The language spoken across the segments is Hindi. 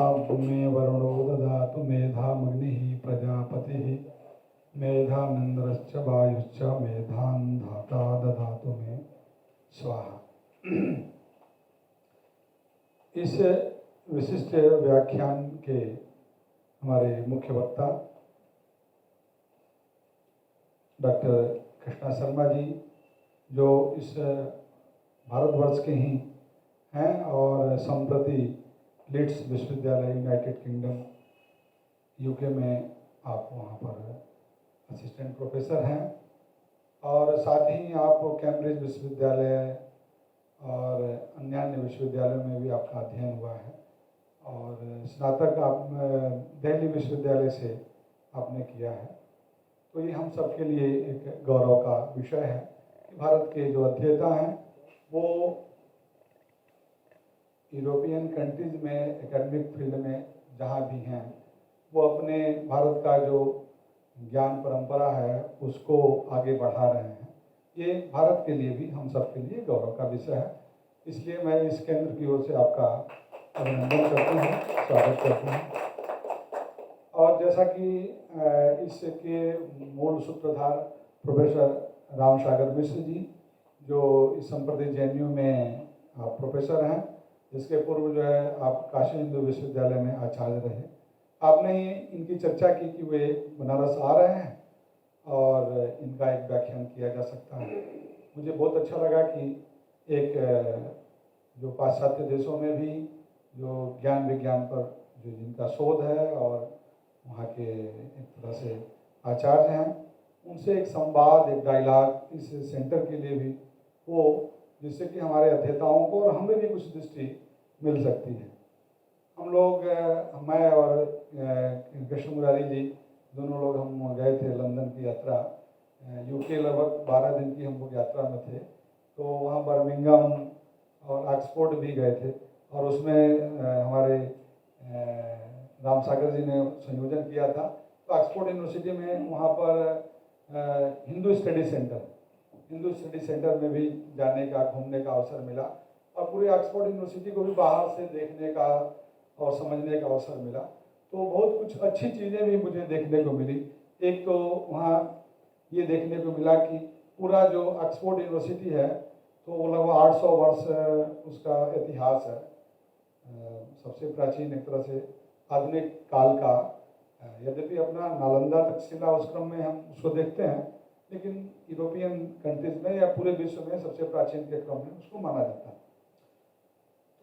मे वरुणो ददातु मेधामग्निः प्रजापतिः मेधामिन्द्रश्च वायुश्च मेधां धाता ददातु मे स्वाहा। इस विशिष्ट व्याख्यान के हमारे मुख्य वक्ता डॉक्टर कृष्णा शर्मा जी, जो इस भारतवर्ष के ही हैं और संप्रति लीड्स विश्वविद्यालय यूनाइटेड किंगडम यूके में आप वहाँ पर असिस्टेंट प्रोफेसर हैं और साथ ही आप कैम्ब्रिज विश्वविद्यालय और अन्य विश्वविद्यालयों में भी आपका अध्ययन हुआ है और स्नातक आप दिल्ली विश्वविद्यालय से आपने किया है। तो ये हम सब के लिए एक गौरव का विषय है कि भारत के जो अध्येता हैं वो यूरोपियन कंट्रीज़ में एकेडमिक फील्ड में जहाँ भी हैं वो अपने भारत का जो ज्ञान परंपरा है उसको आगे बढ़ा रहे हैं। ये भारत के लिए भी हम सब के लिए गौरव का विषय है। इसलिए मैं इस केंद्र की ओर से आपका अभिनंदन करता हूँ, स्वागत करता हूँ। और जैसा कि इसके मूल सूत्रधार प्रोफेसर रामसागर मिश्र जी, जो इस संप्रति JNU में प्रोफेसर हैं, इसके पूर्व जो है आप काशी हिंदू विश्वविद्यालय में आचार्य रहे। आपने इनकी चर्चा की कि वे बनारस आ रहे हैं और इनका एक व्याख्यान किया जा सकता है। मुझे बहुत अच्छा लगा कि एक जो पाश्चात्य देशों में भी जो ज्ञान विज्ञान पर जो जिनका शोध है और वहाँ के एक तरह से आचार्य हैं, उनसे एक संवाद, एक डायलॉग इस सेंटर के लिए भी हो, जिससे कि हमारे अध्येताओं को और हमें भी कुछ दृष्टि मिल सकती है। हम लोग, मैं और कृष्ण मुरारी जी दोनों लोग हम गए थे लंदन की यात्रा। यूके लगभग 12 दिन की हम लोग यात्रा में थे, तो वहाँ बर्मिंघम और ऑक्सफोर्ड भी गए थे और उसमें हमारे रामसागर जी ने संयोजन किया था। तो ऑक्सफोर्ड यूनिवर्सिटी में वहाँ पर हिंदू स्टडी सेंटर में भी जाने का, घूमने का अवसर मिला और पूरे ऑक्सफोर्ड यूनिवर्सिटी को भी बाहर से देखने का और समझने का अवसर मिला। तो बहुत कुछ अच्छी चीज़ें भी मुझे देखने को मिली। एक तो वहाँ ये देखने को मिला कि पूरा जो ऑक्सफोर्ड यूनिवर्सिटी है तो वो लगभग 800 वर्ष उसका इतिहास है। सबसे प्राचीन एक तरह से आधुनिक काल का, यद्यपि अपना नालंदा तक्षशिला उस क्रम में हम उसको देखते हैं, लेकिन यूरोपियन कंट्रीज में या पूरे विश्व में सबसे प्राचीन के क्रम में उसको माना जाता है।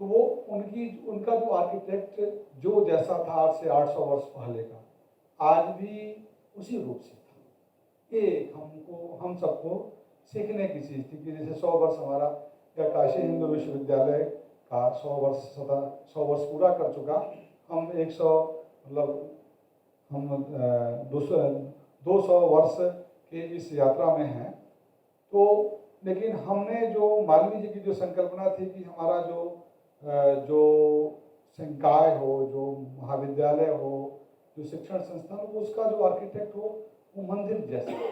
तो वो उनका जो आर्किटेक्ट जो जैसा था 8 से 800 वर्ष पहले का, आज भी उसी रूप से था। ये हम सबको सीखने की चीज़ थी कि जैसे 100 वर्ष हमारा या काशी हिंदू विश्वविद्यालय का 100 वर्ष पूरा कर चुका, हम 100 मतलब हम 200 वर्ष के इस यात्रा में हैं। तो लेकिन हमने जो मालवीय जी की जो संकल्पना थी कि हमारा जो संकाय हो, जो महाविद्यालय हो, जो शिक्षण संस्थान हो, उसका जो आर्किटेक्ट हो वो मंदिर जैसा हो।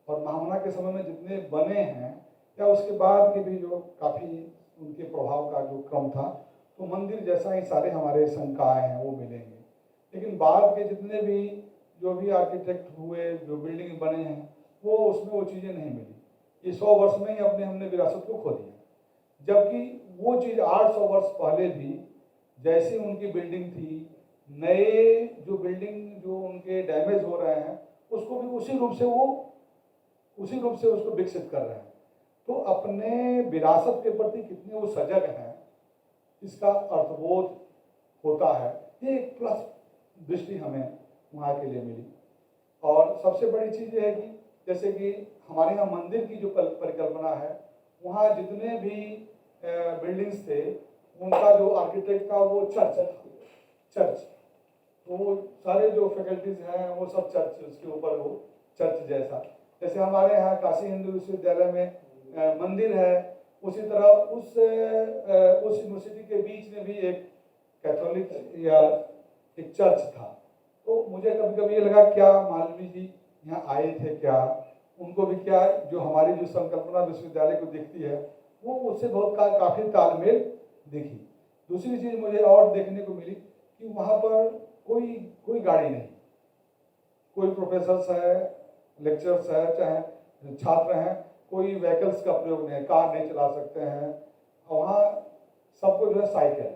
और महामना के समय में जितने बने हैं या उसके बाद के भी जो काफ़ी उनके प्रभाव का जो क्रम था, तो मंदिर जैसा ही सारे हमारे संकाय हैं वो मिलेंगे। लेकिन बाद के जितने भी जो भी आर्किटेक्ट हुए, जो बिल्डिंग बने हैं, वो उसमें वो चीज़ें नहीं मिली। ये 100 वर्ष में ही हमने विरासत को खो दिया। जबकि वो चीज़ 800 वर्ष पहले भी जैसी उनकी बिल्डिंग थी, नए जो बिल्डिंग जो उनके डैमेज हो रहे हैं उसको भी उसी रूप से उसको विकसित कर रहे हैं। तो अपने विरासत के प्रति कितने वो सजग हैं, इसका अर्थबोध होता है। ये एक प्लस दृष्टि हमें वहाँ के लिए मिली। और सबसे बड़ी चीज़ ये है कि जैसे कि हमारे यहाँ मंदिर की जो परिकल्पना है, वहाँ जितने भी बिल्डिंग्स थे उनका जो आर्किटेक्ट था वो चर्च। तो वो सारे जो फैकल्टीज हैं वो सब चर्च, उसके ऊपर वो चर्च जैसा। जैसे हमारे यहाँ काशी हिंदू विश्वविद्यालय में मंदिर है, उसी तरह उस यूनिवर्सिटी के बीच में भी एक कैथोलिक या एक चर्च था। तो मुझे कभी कभी ये लगा क्या मालवीय जी यहाँ आए थे, क्या उनको भी क्या जो हमारी जो संकल्पना विश्वविद्यालय को दिखती है वो उससे बहुत काफ़ी तालमेल दिखी। दूसरी चीज़ मुझे और देखने को मिली कि वहाँ पर कोई कोई गाड़ी नहीं, कोई प्रोफेसर्स है, लेक्चरर्स है, चाहे छात्र हैं, कोई व्हीकल्स का प्रयोग नहीं, कार नहीं चला सकते हैं। वहाँ सबको जो है साइकिल।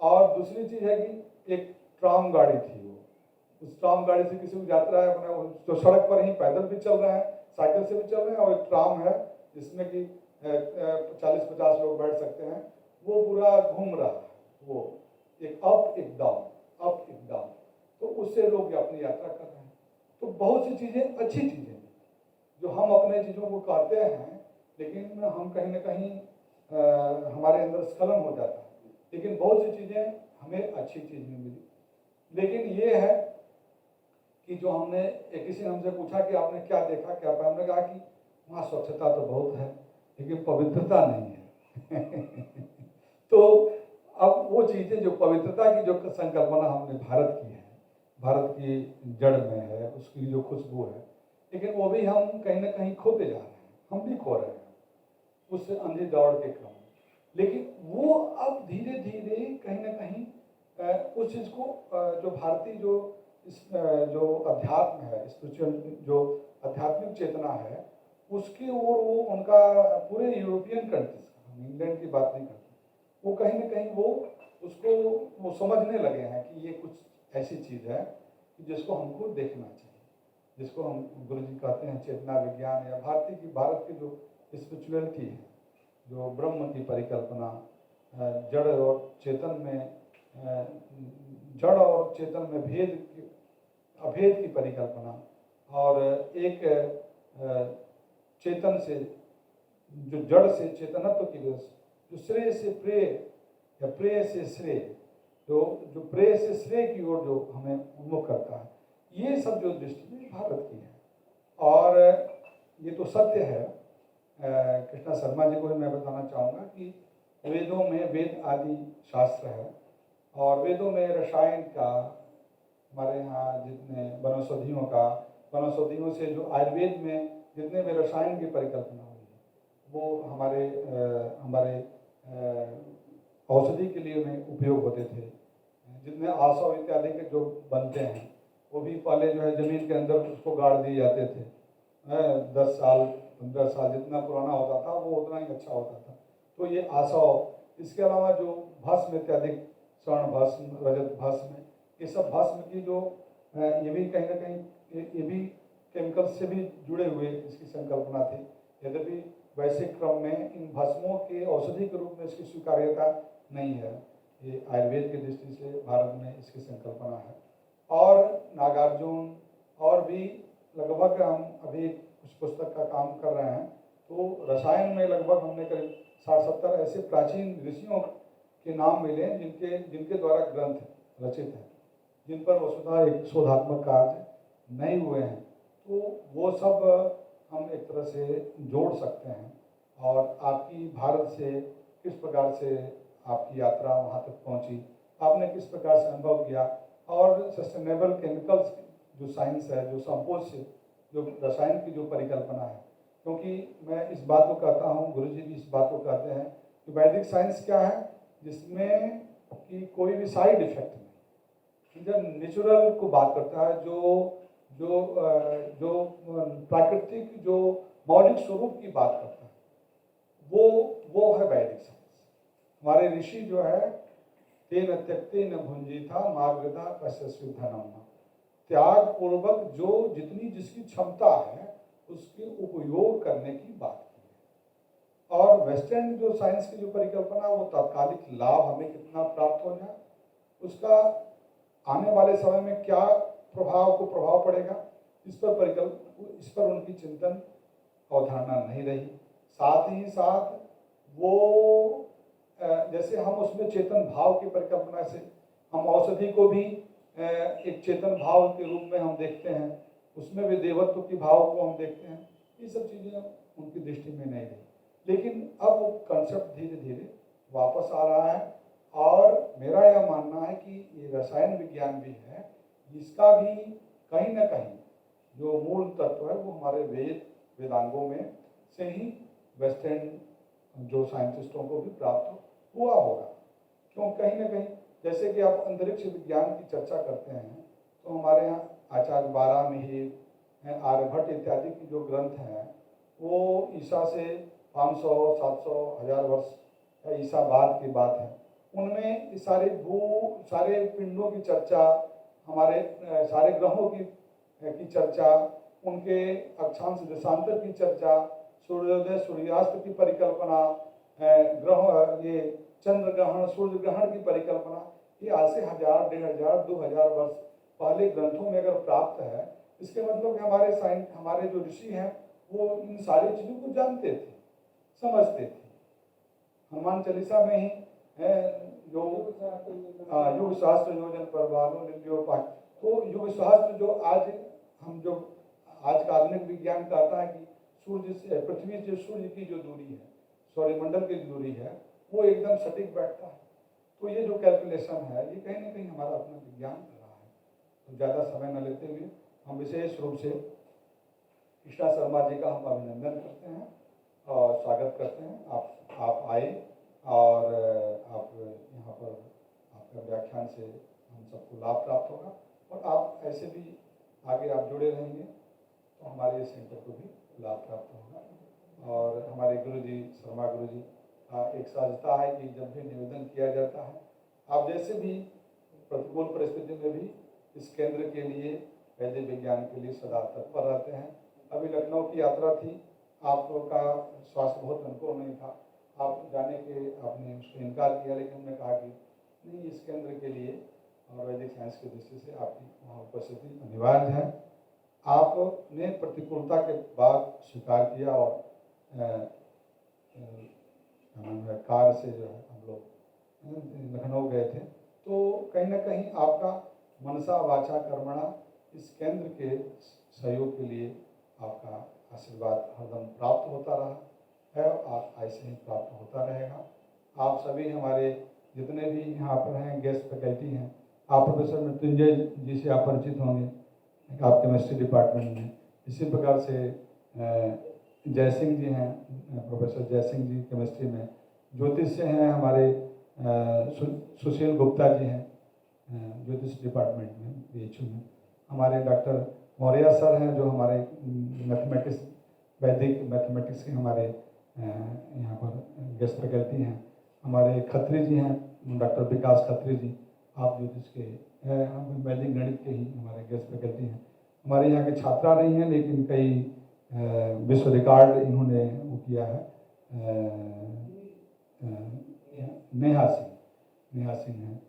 और दूसरी चीज़ है कि एक ट्राम गाड़ी थी, वो उस ट्राम गाड़ी से किसी को यात्रा है अपना, जो सड़क पर ही पैदल भी चल रहे हैं, साइकिल से भी चल रहे हैं, और एक ट्राम है जिसमें कि 40-50 लोग बैठ सकते हैं, वो पूरा घूम रहा है, वो एक अप एक डाउन, अप एक डाउन, तो उससे लोग अपनी यात्रा कर रहे हैं। तो बहुत सी चीज़ें अच्छी चीज़ें हैं जो हम अपने चीज़ों को कहते हैं, लेकिन हम कहीं ना कहीं हमारे अंदर स्खलन हो जाता है। लेकिन बहुत सी चीज़ें हमें अच्छी चीज़ नहीं मिली। लेकिन ये है कि जो हमने, किसी ने हमसे पूछा कि आपने क्या देखा, क्या पाया, हमने कहा कि वहाँ स्वच्छता तो बहुत है लेकिन पवित्रता नहीं है। तो अब वो चीज़ें जो पवित्रता की जो संकल्पना हमने भारत की है, भारत की जड़ में है, उसकी जो खुशबू है, लेकिन वो भी हम कहीं ना कहीं खोते जा रहे हैं, हम भी खो रहे हैं उस अंधी दौड़ के क्रम में। लेकिन वो अब धीरे धीरे कहीं ना कहीं उस चीज़ को जो भारतीय जो अध्यात्म है, स्पिरिचुअल जो आध्यात्मिक चेतना है, उसकी ओर वो उनका पूरे यूरोपियन कंट्रीज, हम इंग्लैंड की बात नहीं करते, वो कहीं ना कहीं वो उसको वो समझने लगे हैं कि ये कुछ ऐसी चीज़ है जिसको हमको देखना चाहिए, जिसको हम गुरु जी कहते हैं चेतना विज्ञान, या भारत की जो स्पिरिचुअलिटी है, जो ब्रह्म की परिकल्पना, जड़ और चेतन में, जड़ और चेतन में अभेद की परिकल्पना, और एक चेतन से, जो जड़ से चेतनत्व की वजह से, जो श्रेय से प्रेय या प्रेय से श्रेय, जो प्रेय से श्रेय की ओर जो हमें उन्मुख करता है, ये सब जो दृष्टि भारत की है। और ये तो सत्य है। कृष्णा शर्मा जी को भी मैं बताना चाहूँगा कि वेदों में, वेद आदि शास्त्र है, और वेदों में रसायन का, हमारे यहाँ जितने वनौषधियों से जो आयुर्वेद में जितने भी रसायन की परिकल्पना हुई है, वो हमारे औषधि के लिए में उपयोग होते थे। जितने आसव इत्यादि के जो बनते हैं, वो भी पहले जो है ज़मीन के अंदर उसको गाड़ दिए जाते थे। 10 साल 15 साल जितना पुराना होता था वो उतना ही अच्छा होता था। तो ये आसव, इसके अलावा जो भस्म इत्यादि, स्वर्ण भस्म, रजत भस्म, ये सब भस्म की जो ये भी कहीं ना कहीं ये भी केमिकल्स से भी जुड़े हुए इसकी संकल्पना थी। यद्यपि वैश्विक क्रम में इन भस्मों के औषधि के रूप में इसकी स्वीकार्यता नहीं है, ये आयुर्वेद की दृष्टि से भारत में इसकी संकल्पना है। और नागार्जुन और भी लगभग हम अभी कुछ पुस्तक का काम कर रहे हैं, तो रसायन में लगभग हमने करीब 60-70 ऐसे प्राचीन ऋषियों के नाम मिले जिनके द्वारा ग्रंथ रचित हैं, जिन पर वसुधा एक शोधात्मक कार्य नहीं हुए हैं। तो वो सब हम एक तरह से जोड़ सकते हैं, और आपकी भारत से किस प्रकार से आपकी यात्रा वहाँ तक पहुँची, आपने किस प्रकार से अनुभव किया, और सस्टेनेबल केमिकल्स जो साइंस है, जो संपोष्य, जो रसायन की जो परिकल्पना है। क्योंकि मैं इस बात को कहता हूँ, गुरुजी भी इस बात को कहते हैं कि वैदिक साइंस क्या है, जिसमें कि कोई भी साइड इफेक्ट नहीं, जब नेचुरल को बात करता है, जो प्राकृतिक, जो मौलिक स्वरूप की बात करता है, वो है वैदिक साइंस। हमारे ऋषि जो है, तेन त्यक्ते न भुंजी था मार्गदा कश्यस्वी धनम, त्याग पूर्वक जो जितनी जिसकी क्षमता है उसके उपयोग करने की बात की है। और वेस्टर्न जो साइंस की जो परिकल्पना, वो तात्कालिक लाभ हमें कितना प्राप्त हो जाए, उसका आने वाले समय में क्या प्रभाव पड़ेगा, इस पर उनकी चिंतन अवधारणा नहीं रही। साथ ही साथ वो जैसे हम उसमें चेतन भाव की परिकल्पना से, हम औषधि को भी एक चेतन भाव के रूप में हम देखते हैं, उसमें भी देवत्व की भाव को हम देखते हैं। ये सब चीज़ें उनकी दृष्टि में नहीं रही। लेकिन अब वो कंसेप्ट धीरे धीरे वापस आ रहा है, और मेरा यह मानना है कि ये रसायन विज्ञान भी है, इसका भी कहीं ना कहीं जो मूल तत्व है वो हमारे वेदांगों में से ही वेस्टर्न जो साइंटिस्टों को भी प्राप्त हुआ होगा। क्यों, कहीं ना कहीं जैसे कि आप अंतरिक्ष विज्ञान की चर्चा करते हैं तो हमारे यहाँ आचार्य बारामिहिर, आर्यभट्ट इत्यादि की जो ग्रंथ हैं वो ईसा से 500, 700, 1000 वर्ष ईसा बाद की बात है। उनमें सारे पिंडों की चर्चा, हमारे सारे ग्रहों की चर्चा, उनके अक्षांश देशांतर की चर्चा, सूर्योदय सूर्यास्त की परिकल्पना, ग्रह ये चंद्र ग्रहण सूर्य ग्रहण की परिकल्पना, ये आज से 1000, 1500, 2000 वर्ष पहले ग्रंथों में अगर प्राप्त है, इसके मतलब कि हमारे जो ऋषि हैं वो इन सारी चीज़ों को जानते थे, समझते थे। हनुमान चालीसा में ही युग सहस्त्र योजन परवानो निर्जो पाठ, तो युग सहस्त्र जो आज का आधुनिक विज्ञान कहता है कि सूर्य से पृथ्वी से सूर्य की जो दूरी है, सौरमंडल की दूरी है, वो एकदम सटीक बैठता है। तो ये जो कैलकुलेशन है ये कहीं ना कहीं हमारा अपना विज्ञान कर रहा है। तो ज़्यादा समय न लेते हुए हम विशेष रूप से कृष्णा शर्मा जी का हम अभिनंदन करते हैं और स्वागत करते हैं। आप आए और आप यहाँ पर आपका व्याख्यान से हम सबको लाभ प्राप्त होगा, और आप ऐसे भी आगे आप जुड़े रहेंगे तो हमारे सेंटर को भी लाभ प्राप्त होगा। और हमारे गुरुजी शर्मा गुरुजी का एक साझता है कि जब भी निवेदन किया जाता है, आप जैसे भी प्रतिकूल परिस्थिति में भी इस केंद्र के लिए, वैदिक विज्ञान के लिए सदा तत्पर रहते हैं। अभी लखनऊ की यात्रा थी, आप लोगों का स्वास्थ्य बहुत अनुकूल नहीं था, आप जाने के आपने उसको इनकार किया, लेकिन हमने कहा कि नहीं, इस केंद्र के लिए और वैदिक साइंस की दृष्टि से आपकी वहाँ उपस्थिति अनिवार्य है। आपने प्रतिकूलता के बाद स्वीकार किया और कार से जो है हम लोग लखनऊ गए थे, तो कहीं ना कहीं आपका मनसा वाचा कर्मणा इस केंद्र के सहयोग के लिए आपका आशीर्वाद हरदम प्राप्त होता रहा है और ऐसे ही प्राप्त होता रहेगा। आप सभी हमारे जितने भी यहाँ पर हैं गेस्ट फैकल्टी हैं, आप प्रोफेसर मृत्युंजय जी से आप परिचित होंगे, आप केमिस्ट्री डिपार्टमेंट में। इसी प्रकार से जयसिंह जी हैं, प्रोफेसर जयसिंह जी केमिस्ट्री में। ज्योतिष से हैं हमारे सुशील गुप्ता जी हैं, ज्योतिष डिपार्टमेंट में BHU में। हमारे डॉक्टर मौर्य सर हैं जो हमारे मैथमेटिक्स, वैदिक मैथमेटिक्स के हमारे यहाँ पर गेस्ट फैकल्टी हैं। हमारे खत्री जी हैं, डॉक्टर विकास खत्री जी, आप ज्योतिष के वैदिक गणित के ही हमारे गेस्ट फैकल्टी हैं। हमारे यहाँ के छात्रा नहीं हैं, लेकिन कई विश्व रिकॉर्ड इन्होंने वो किया है। नेहा सिंह हैं,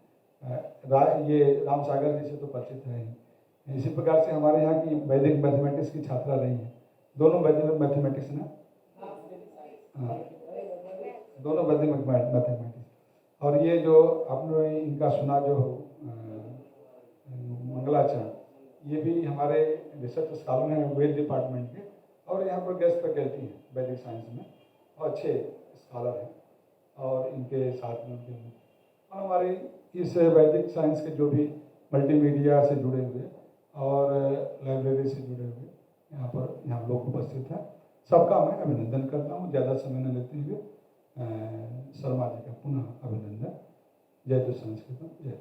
ये राम सागर जी से तो परिचित है ही। इसी प्रकार से हमारे यहाँ की वैदिक मैथमेटिक्स की छात्रा रही हैं, दोनों वैदिक मैथमेटिक्स ना, हाँ, दोनों वैदिक मैथमेटिक्स। और ये जो आपने इनका सुना जो मंगलाचरण, ये भी हमारे रिसर्च स्कॉलर हैं वेद डिपार्टमेंट के, और यहाँ पर गेस्ट फैकल्टी हैं वैदिक साइंस में, और अच्छे स्कॉलर हैं। और इनके साथ में और हमारे इस वैदिक साइंस के जो भी मल्टीमीडिया से जुड़े हुए और लाइब्रेरी से जुड़े हुए यहाँ लोग उपस्थित हैं, सबका मैं अभिनंदन करता हूँ। ज़्यादा समय न लेते हुए शर्मा जी का पुनः अभिनंदन। जय तो संस्कृत, जय।